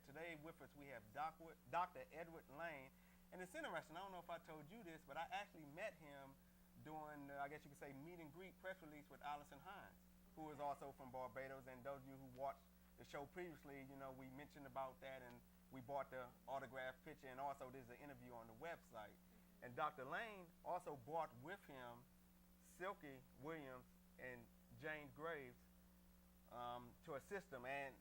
said, today with us we have Dr. Edward Lane. And it's interesting, I don't know if I told you this, but I actually met him during, I guess you could say, meet and greet press release with Allison Hines, who is also from Barbados. And those of you who watched the show previously, you know, we mentioned about that, and we bought the autographed picture, and also there's an interview on the website. And Dr. Lane also brought with him Silky Williams and Jane Graves to assist him. And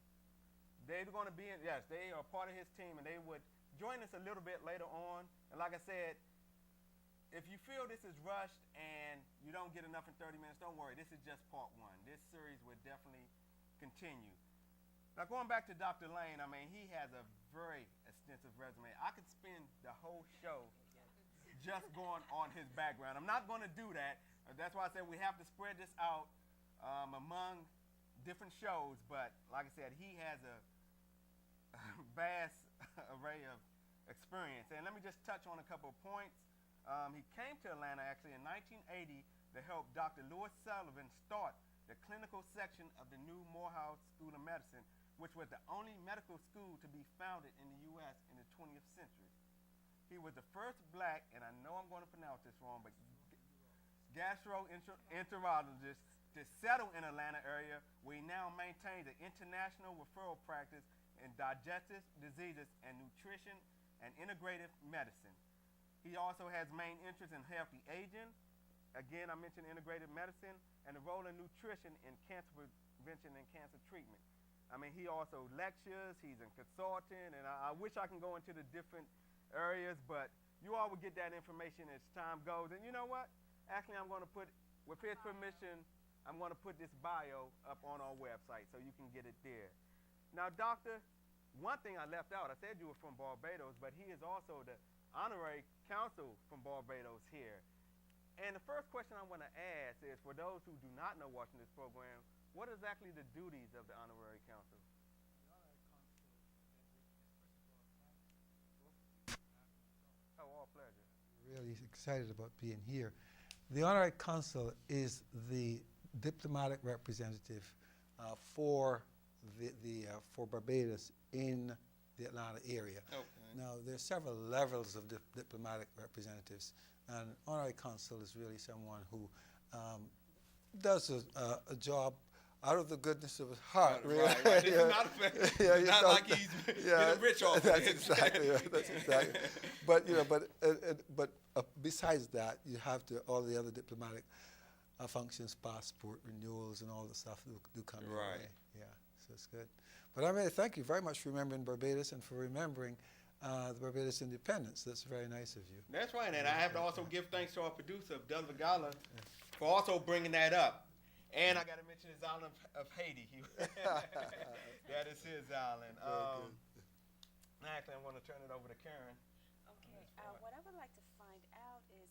they're going to be, yes, they are part of his team, and they would join us a little bit later on. And like I said, if you feel this is rushed and you don't get enough in 30 minutes, don't worry. This is just part one. This series will definitely continue. Now, going back to Dr. Lane, I mean, he has a very extensive resume. I could spend the whole show just going on his background. I'm not going to do that. That's why I said we have to spread this out among different shows. But like I said, he has a vast array of experience. And let me just touch on a couple of points. He came to Atlanta actually in 1980 to help Dr. Lewis Sullivan start the clinical section of the new Morehouse School of Medicine, which was the only medical school to be founded in the U.S. in the 20th century. He was the first black, and I know I'm going to pronounce this wrong, but gastroenterologist to settle in Atlanta area, where he now maintains an international referral practice in digestive diseases and nutrition and integrative medicine. He also has main interest in healthy aging. Again, I mentioned integrative medicine and the role of nutrition in cancer prevention and cancer treatment. I mean, he also lectures, he's a consultant, and I wish I can go into the different areas, but you all will get that information as time goes. And you know what? Actually, I'm going to put, with his permission, I'm going to put this bio up on our website so you can get it there. Now, Doctor, one thing I left out, I said you were from Barbados, but he is also the honorary counsel from Barbados here. And the first question I want to ask is, for those who do not know watching this program, what are exactly the duties of the honorary counsel? The honorary counsel, Oh, all pleasure. really excited about being here. The honorary consul is the diplomatic representative for for Barbados in the Atlanta area. Okay. Now, there's several levels of diplomatic representatives, and honorary consul is really someone who does a job out of the goodness of his heart. Really. Right, right. It's not like he's getting rich off that's it. exactly right. That's exactly. But you know, but besides that, you have all the other diplomatic functions, passport renewals, and all the stuff do come your Right. way. Yeah, so it's good. But I mean, thank you very much for remembering Barbados and for remembering the Barbados independence. That's very nice of you. That's right, and I have to also give thanks to our producer, Abdallah Galla, for also bringing that up. And I got to mention his island of Haiti. That is his island. Actually, I want to turn it over to Karen. Okay, what I would like to find out is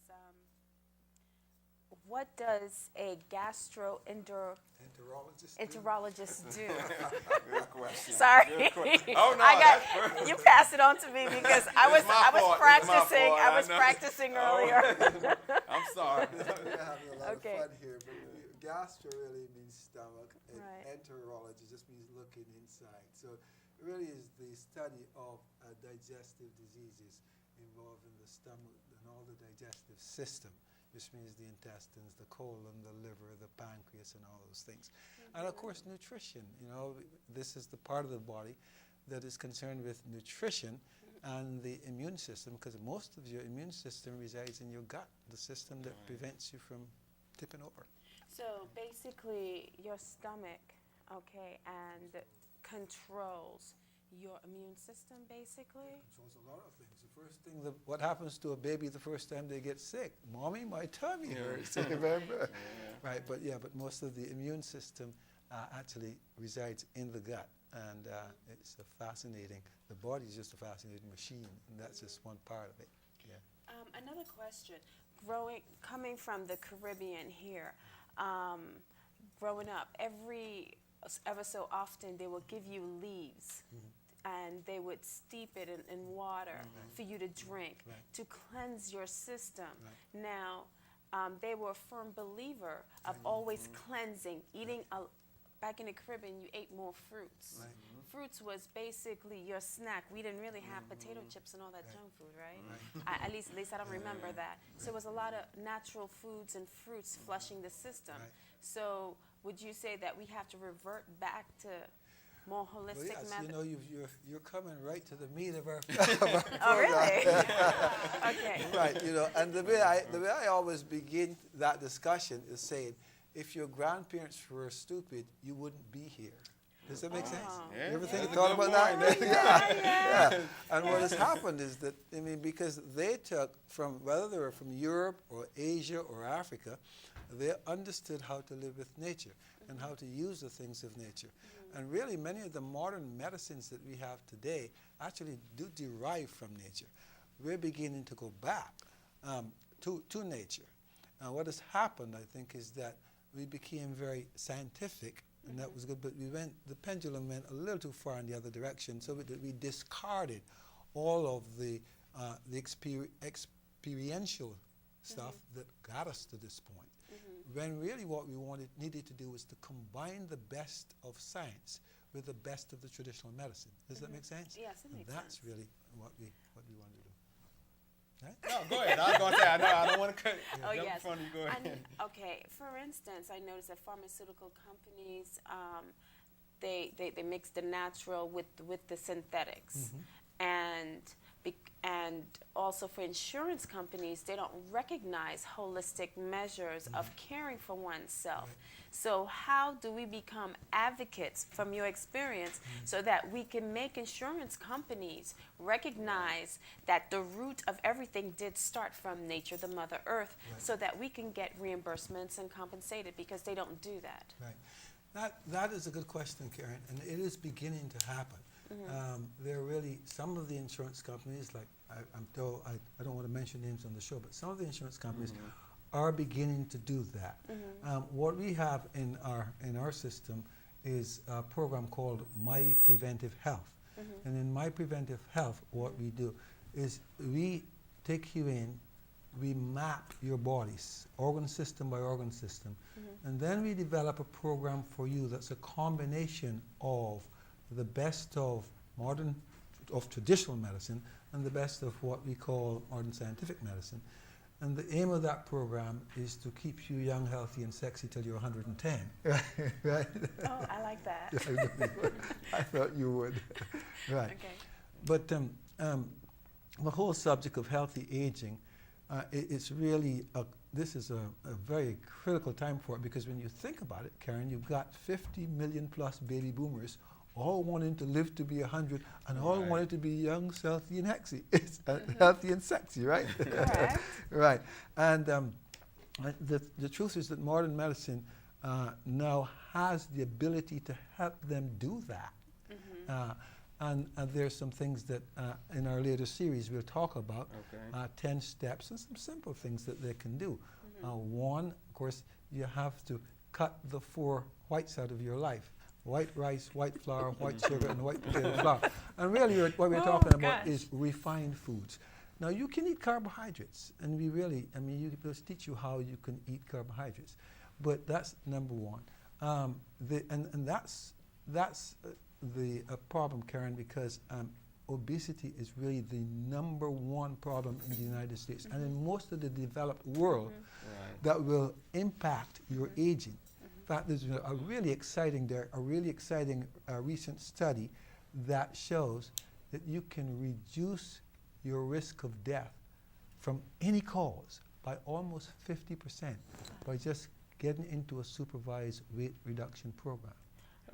what does a gastroenterologist do? Good question. Sorry. Good question. Oh no, that's that's perfect. you passed it on to me because I was practicing. fault. I was I know. practicing earlier. I'm sorry. We're having a lot Okay. of fun here, but gastro really means stomach, and Right. enterology just means looking inside. So it really is the study of digestive diseases involving the stomach and all the digestive system, which means the intestines, the colon, the liver, the pancreas, and all those things. And of course, nutrition. You know, this is the part of the body that is concerned with nutrition and the immune system, because most of your immune system resides in your gut, the system that prevents you from tipping over. So basically, your stomach, okay, and controls your immune system, basically. It controls a lot of things. The first thing, what happens to a baby the first time they get sick? Mommy, my tummy hurts. Remember? Right, but most of the immune system actually resides in the gut, and it's fascinating. The body is just a fascinating machine, and that's just one part of it. Yeah. Another question. Coming from the Caribbean here, growing up, ever so often they will give you leaves, and they would steep it in water for you to drink to cleanse your system. Now, they were a firm believer of always cleansing, eating. Back in the Caribbean, you ate more fruits. fruits was basically your snack. We didn't really have potato chips and all that junk food, right? At least I don't remember that. So it was a lot of natural foods and fruits flushing the system. Right. So would you say that we have to revert back to more Well, holistic yes, methods? you know, you're coming right to the meat of our, Oh, really? Okay. Right, you know, and the way I always begin that discussion is saying, if your grandparents were stupid, you wouldn't be here. Does that make sense? Yeah, You ever that's a thought good about that? point. Yeah. And what has happened is that, I mean, because they took from, whether they were from Europe or Asia or Africa, they understood how to live with nature and how to use the things of nature. And really, many of the modern medicines that we have today actually do derive from nature. We're beginning to go back to nature. Now, what has happened, I think, is that we became very scientific, and that was good, but the pendulum went a little too far in the other direction, so we discarded all of the experiential stuff that got us to this point. When really what we needed to do was to combine the best of science with the best of the traditional medicine. Does that make sense? Yes, it makes That's sense. really what we want to do. Right? No, go ahead. I was going to say, I don't want to cut Oh, jump in yes. front of you. Go ahead. Okay, for instance, I noticed that pharmaceutical companies, they mix the natural with the synthetics. And also for insurance companies, they don't recognize holistic measures of caring for oneself. So how do we become advocates from your experience so that we can make insurance companies recognize that the root of everything did start from nature, the Mother Earth, so that we can get reimbursements and compensated, because they don't do that? Right. That is a good question, Karen, and it is beginning to happen. There are really some of the insurance companies, like I'm told, I don't want to mention names on the show, but some of the insurance companies are beginning to do that. What we have in our system is a program called My Preventive Health. And in My Preventive Health, what we do is we take you in, we map your bodies, organ system by organ system, and then we develop a program for you that's a combination of the best of traditional medicine and the best of what we call modern scientific medicine. And the aim of that program is to keep you young, healthy, and sexy till you're 110. Right? Oh, I like that. I thought you would. Right. Okay. But the whole subject of healthy aging, it's really this is a very critical time for it, because when you think about it, Karen, you've got 50 million plus baby boomers all wanting to live to be 100, and all wanting to be young, healthy, and sexy. It's healthy and sexy, right? Correct. Right. And the truth is that modern medicine now has the ability to help them do that. And there's some things that in our later series we'll talk about, 10 steps and some simple things that they can do. One, of course, you have to cut the 4 whites out of your life. White rice, white flour, white sugar, and white potato flour. And really what we're talking about is refined foods. Now, you can eat carbohydrates, and we'll teach you how you can eat carbohydrates. But that's number one. And that's the problem, Karen, because obesity is really the number one problem in the United States and in most of the developed world that will impact your aging. In fact, there's a really exciting recent study that shows that you can reduce your risk of death from any cause by almost 50% by just getting into a supervised weight reduction program.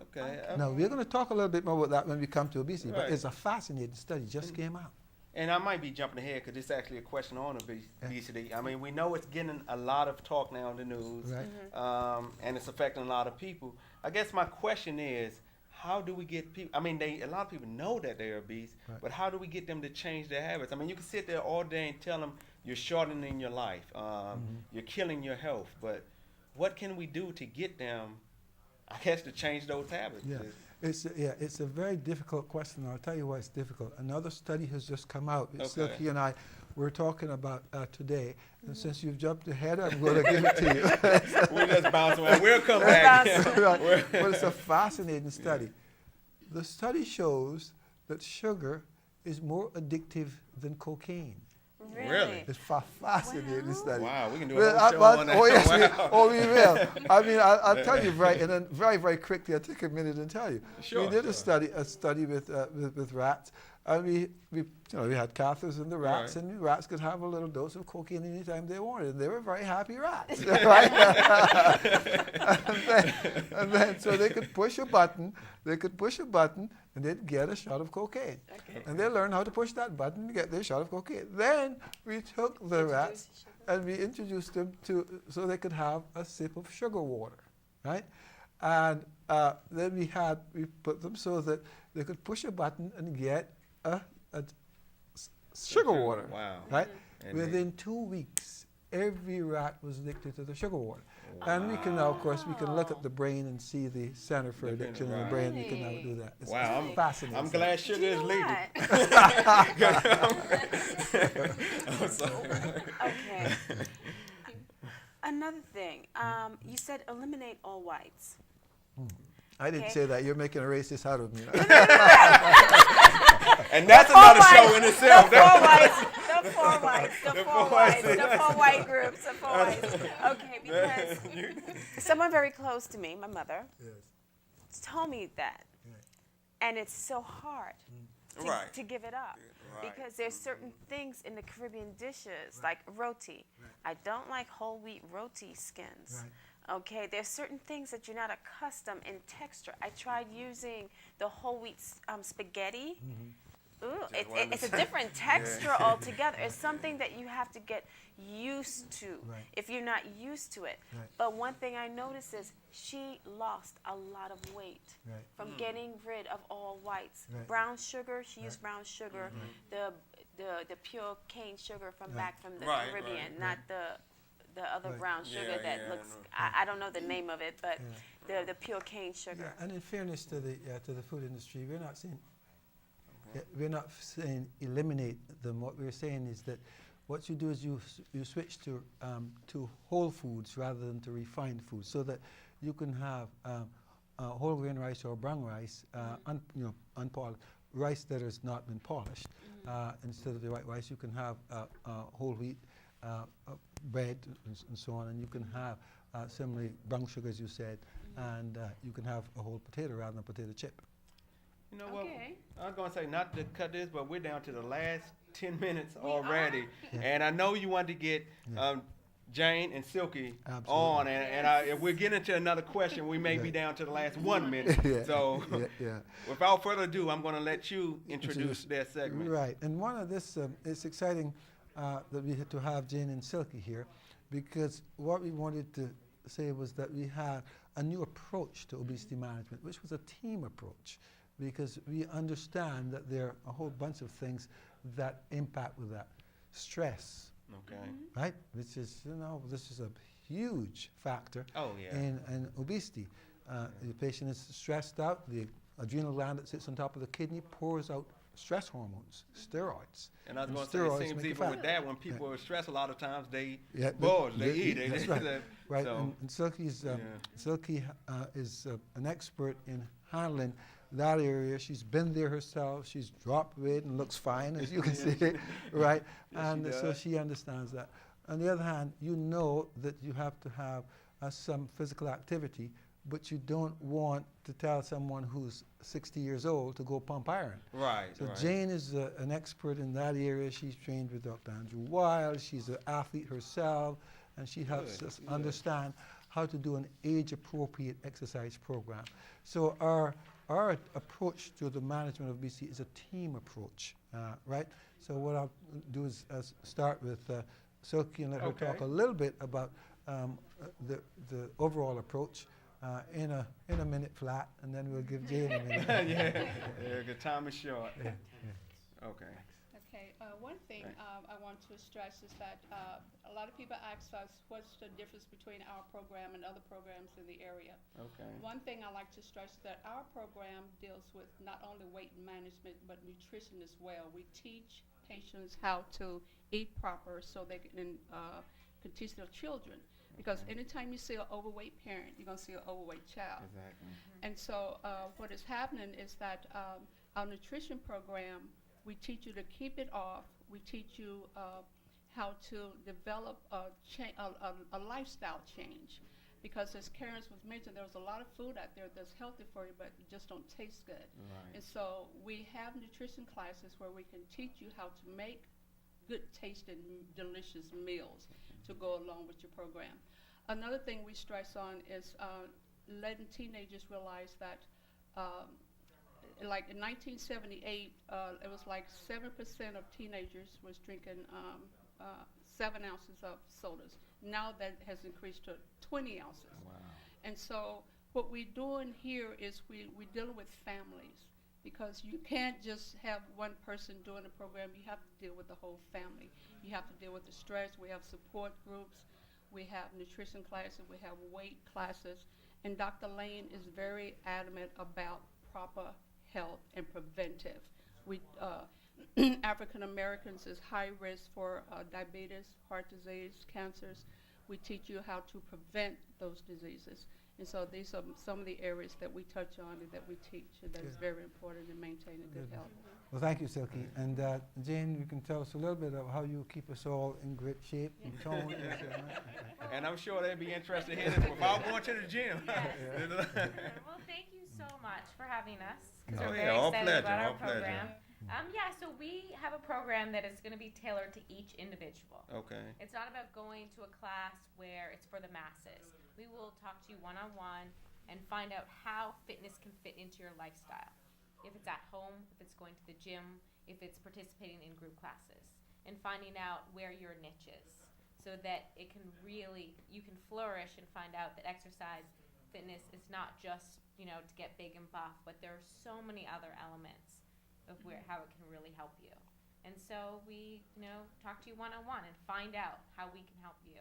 Okay. Now, we're going to talk a little bit more about that when we come to obesity, but it's a fascinating study, just came out. And I might be jumping ahead because it's actually a question on obesity. I mean, we know it's getting a lot of talk now in the news, and it's affecting a lot of people. I guess my question is, how do we get people, a lot of people know that they're obese, but how do we get them to change their habits? I mean, you can sit there all day and tell them you're shortening your life, you're killing your health, but what can we do to get them, I guess, to change those habits? It's a very difficult question. I'll tell you why it's difficult. Another study has just come out. Silky and I were talking about today. And since you've jumped ahead, I'm going to give it to you. We just bounce around. We'll come back. But it's a fascinating study. the study shows that sugar is more addictive than cocaine. Really? It's fascinating study. Wow, we can do a Well, whole show on that. oh yes, Wow. we will. I mean, I'll tell you and then very quickly. I'll take a minute and tell you. Sure, we did sure. a study with rats, and we had catheters in the rats, Right. and the rats could have a little dose of cocaine anytime they wanted, and they were very happy rats, right? and then so they could push a button. And they'd get a shot of cocaine. Okay. And they learned how to push that button to get their shot of cocaine. Then we took the rats and we introduced them so they could have a sip of sugar water, right? And then we put them so that they could push a button and get a sugar water, Wow. right? And Within 2 weeks, every rat was addicted to the sugar water. And we can now, of course, we can look at the brain and see the center for addiction in the brain. We can now do that. It's Wow, fascinating. I'm glad sugar is legal. I'm sorry. Okay. Another thing, you said eliminate all whites. I didn't Okay. say that. You're making a racist out of me. And that's another show in itself. The four white groups, the four whites. Okay, because someone very close to me, my mother, Yes. told me that. Right. And it's so hard Right. to give it up. Right. Because there's certain things in the Caribbean dishes, like roti. Right. I don't like whole wheat roti skins. Right. Okay, there's certain things that you're not accustomed in texture. I tried using the whole wheat spaghetti. Ooh, it's a different texture altogether. It's something that you have to get used to if you're not used to it. Right. But one thing I noticed is she lost a lot of weight Right. from getting rid of all whites. Right. Brown sugar, she used brown sugar, the pure cane sugar from back from the Right, Caribbean, right, not the other Right. brown sugar Yeah, that yeah, looks, I I don't know the name of it, but the pure cane sugar. Yeah, and in fairness to the food industry, we're not saying eliminate them. What we're saying is that what you do is you switch to whole foods rather than to refined foods, so that you can have whole grain rice or brown rice, unpolished rice that has not been polished. Instead of the white rice, you can have whole wheat bread and so on, and you can have similarly brown sugar, as you said, and you can have a whole potato rather than a potato chip. You know what? Okay. I was going to say, not to cut this, but we're down to the last 10 minutes already. And I know you wanted to get Jane and Silky on. And if we're getting to another question, we may be down to the last 1 minute. So without further ado, I'm going to let you introduce their segment. Right. And one of this, it's exciting that we had to have Jane and Silky here, because what we wanted to say was that we had a new approach to obesity management, which was a team approach, because we understand that there are a whole bunch of things that impact with that. Stress, Okay. right? Which is, this is a huge factor Oh, yeah. in obesity. The patient is stressed out, the adrenal gland that sits on top of the kidney pours out stress hormones, steroids. And I was going to steroids say, it seems make you even fat. with that, when people are stressed, a lot of times they bulge, they eat. That's right. Right. So, And Silky is an expert in handling that area. She's been there herself. She's dropped weight and looks fine, as you can see, right? And so she understands that. On the other hand, you know that you have to have some physical activity, but you don't want to tell someone who's 60 years old to go pump iron. Right. So Jane is an expert in that area. She's trained with Dr. Andrew Wild. She's an athlete herself, and she helps us understand how to do an age-appropriate exercise program. So our approach to the management of obesity is a team approach, right? So what I'll do is start with Silky and let her talk a little bit about the overall approach in a minute flat, and then we'll give Jane a minute. yeah, the time is short. Okay. Okay, one thing I want to stress is that a lot of people ask us what's the difference between our program and other programs in the area. Okay. One thing I like to stress is that our program deals with not only weight management but nutrition as well. We teach patients how to eat proper so they can teach their children. Because anytime you see an overweight parent, you're going to see an overweight child. Exactly. And so what is happening is that our nutrition program, we teach you to keep it off. We teach you how to develop a lifestyle change. Because as Karen was mentioned, there's a lot of food out there that's healthy for you, but it just don't taste good. Right. And so we have nutrition classes where we can teach you how to make good tasting, delicious meals to go along with your program. Another thing we stress on is letting teenagers realize that like in 1978, it was like 7% of teenagers was drinking 7 ounces of sodas. Now that has increased to 20 ounces. Wow. And so what we're doing here is we're dealing with families, because you can't just have one person doing the program. You have to deal with the whole family. You have to deal with the stress. We have support groups. We have nutrition classes. We have weight classes. And Dr. Lane is very adamant about proper health and preventive. We African Americans is high risk for diabetes, heart disease, cancers. We teach you how to prevent those diseases. And so these are some of the areas that we touch on and that we teach, and that's very important in maintaining good health. Well, thank you, Silky. And Jane, you can tell us a little bit of how you keep us all in great shape and tone. And I'm sure they'd be interested in hearing this without going to the gym. Yes. Well, thank you so much for having us, because Oh, we're yeah, very all excited pleasure, about our all pleasure. program. So we have a program that is going to be tailored to each individual. Okay. It's not about going to a class where it's for the masses. We will talk to you one-on-one and find out how fitness can fit into your lifestyle. If it's at home, if it's going to the gym, if it's participating in group classes, and finding out where your niche is, so that it can really, you can flourish and find out that exercise, fitness is not just, to get big and buff, but there are so many other elements of how it can really help you. And so we, talk to you one-on-one and find out how we can help you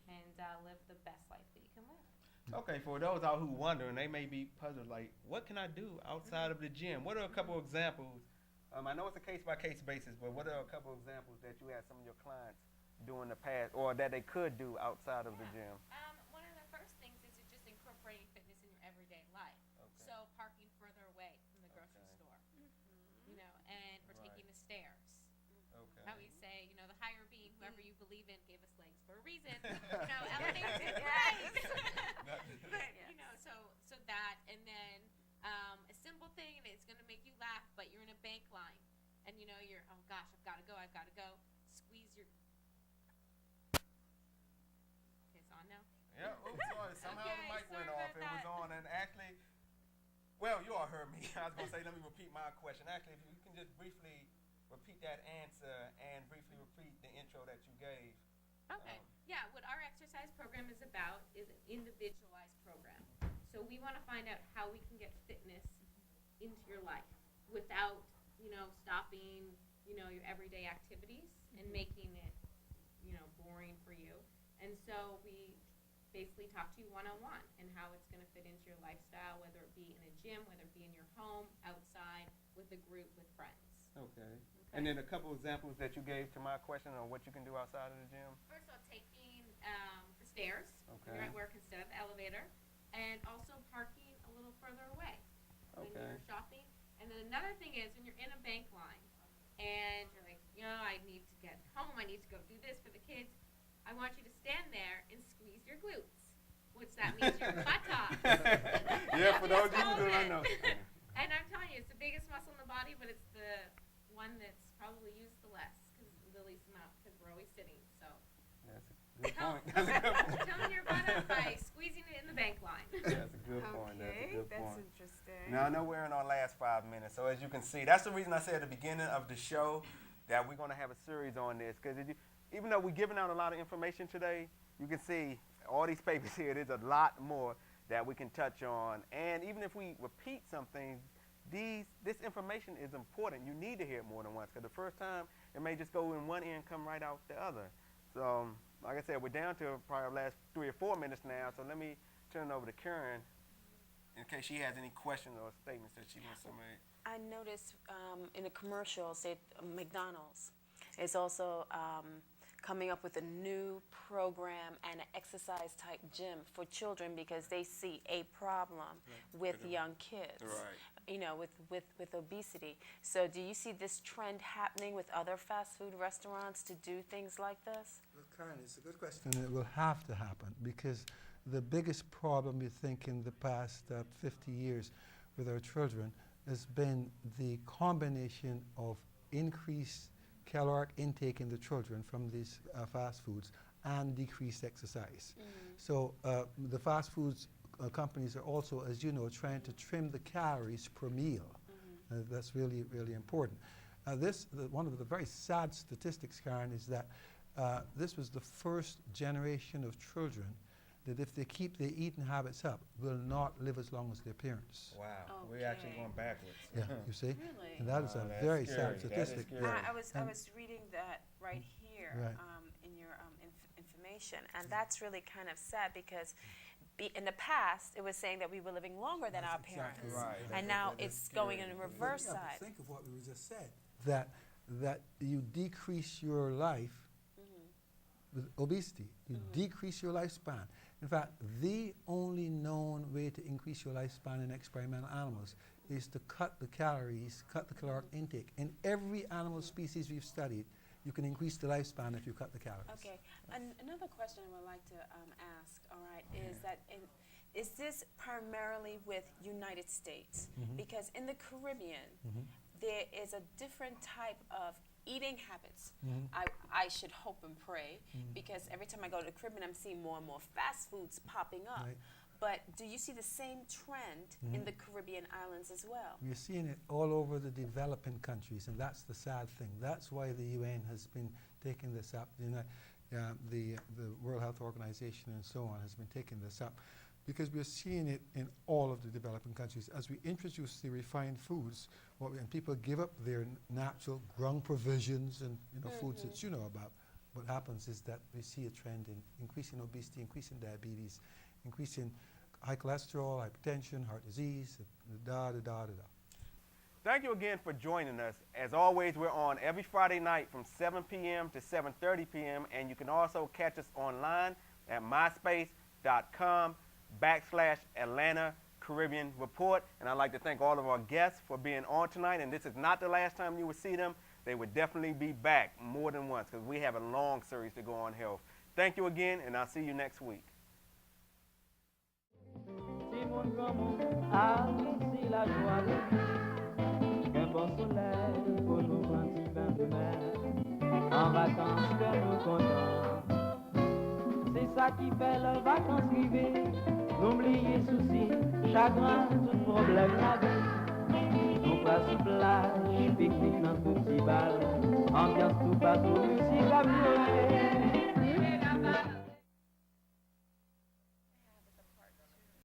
and live the best life that you can live. Okay, for those out who wondering, they may be puzzled, like, what can I do outside of the gym? What are a couple examples? I know it's a case-by-case basis, but what are a couple examples that you had some of your clients do in the past, or that they could do outside of the gym? One of the first things is just incorporating fitness in your everyday life. Okay. So parking further away from the grocery store, and or taking the stairs. Okay. How we say, the higher being, whoever you believe in, gave us legs for a reason. Elevators is right. But so that, and then a simple thing, and it's gonna make you laugh, but you're in a bank line, and you're, oh gosh, I've gotta go. Squeeze your. Okay, it's on now. Yeah, sorry. Somehow the Okay, mic went sorry off. It about was that. on, and actually, well, you all heard me. I was going to say, let me repeat my question. Actually, if you can just briefly repeat that answer and briefly repeat the intro that you gave. Okay. What our exercise program is about is an individualized program. So we want to find out how we can get fitness into your life without, stopping, your everyday activities and making it, boring for you. And so we basically talk to you one-on-one and how it's going to fit into your lifestyle, whether it be in a gym, whether it be in your home, outside, with a group, with friends. Okay. And then a couple examples that you gave to my question on what you can do outside of the gym. First of all, taking the stairs when you're Okay. at work instead of the elevator, and also parking a little further away when Okay. you're shopping. And then another thing is when you're in a bank line and you're like, I need to get home, I need to go do this for the kids. I want you to stand there and squeeze your glutes, which that means your buttocks. Yeah, for those of you who don't know. And I'm telling you, it's the biggest muscle in the body, but it's the one that's probably used the less, because the least amount, because we're always sitting. So That's a good point. That's a good point. tone your butt up by squeezing it in the bank line. That's a good point. That's a good that's point. interesting. Now, I know we're in our last 5 minutes, so as you can see, that's the reason I said at the beginning of the show that we're going to have a series on this, because even though we're giving out a lot of information today, you can see all these papers here, there's a lot more that we can touch on. And even if we repeat some things, this information is important. You need to hear it more than once, because the first time, it may just go in one ear and come right out the other. So, like I said, we're down to probably the last 3 or 4 minutes now, so let me turn it over to Karen in case she has any questions or statements that she wants to make. I noticed in a commercial, say McDonald's, is also coming up with a new program and an exercise type gym for children because they see a problem with young kids, you know, with obesity. So do you see this trend happening with other fast food restaurants to do things like this? Well, Karen, it's a good question. It will have to happen because the biggest problem we think in the past 50 years with our children has been the combination of increased caloric intake in the children from these fast foods and decreased exercise. So the fast foods companies are also, as you know, trying to trim the calories per meal. That's really, really important. One of the very sad statistics, Karen, is that this was the first generation of children that if they keep their eating habits up, will not live as long as their parents. Wow. We're Okay. actually going backwards. Yeah, you see? Really? And that is Wow, a that's very scary. sad That is statistic. scary. I was reading that right here Right. in your information, and that's really kind of sad because in the past it was saying that we were living longer than That's our exactly parents, right. and now That's it's going in scary. the reverse Yeah, but side. think of what we just said. That you decrease your life with obesity. You decrease your lifespan. In fact, the only known way to increase your lifespan in experimental animals is to cut the calories, cut the caloric intake. In every animal species we've studied, you can increase the lifespan if you cut the calories. Okay, another question I would like to ask, all right, is that is this primarily with United States? Because in the Caribbean, there is a different type of eating habits. I should hope and pray, because every time I go to the Caribbean, I'm seeing more and more fast foods popping up. Right. But do you see the same trend in the Caribbean islands as well? We're seeing it all over the developing countries, and that's the sad thing. That's why the UN has been taking this up. The World Health Organization and so on has been taking this up, because we're seeing it in all of the developing countries. As we introduce the refined foods, and people give up their natural ground provisions and foods that you know about, what happens is that we see a trend in increasing obesity, increasing diabetes, increasing high cholesterol, hypertension, heart disease, Thank you again for joining us. As always, we're on every Friday night from 7 p.m. to 7:30 p.m. And you can also catch us online at myspace.com/Atlanta Caribbean Report. And I'd like to thank all of our guests for being on tonight. And this is not the last time you will see them. They would definitely be back more than once because we have a long series to go on health. Thank you again, and I'll see you next week. Simone Gommon a ici la joie de vivre, qu'un bon soleil pour nous prendre un petit bain de mer, en vacances faire nous contents. C'est ça qui fait les vacances privées, n'oubliez soucis, chagrin, tout problème la vie. Nous passons plage, pique-nique dans tout petit bal, ambiance tout partout, musique à violer.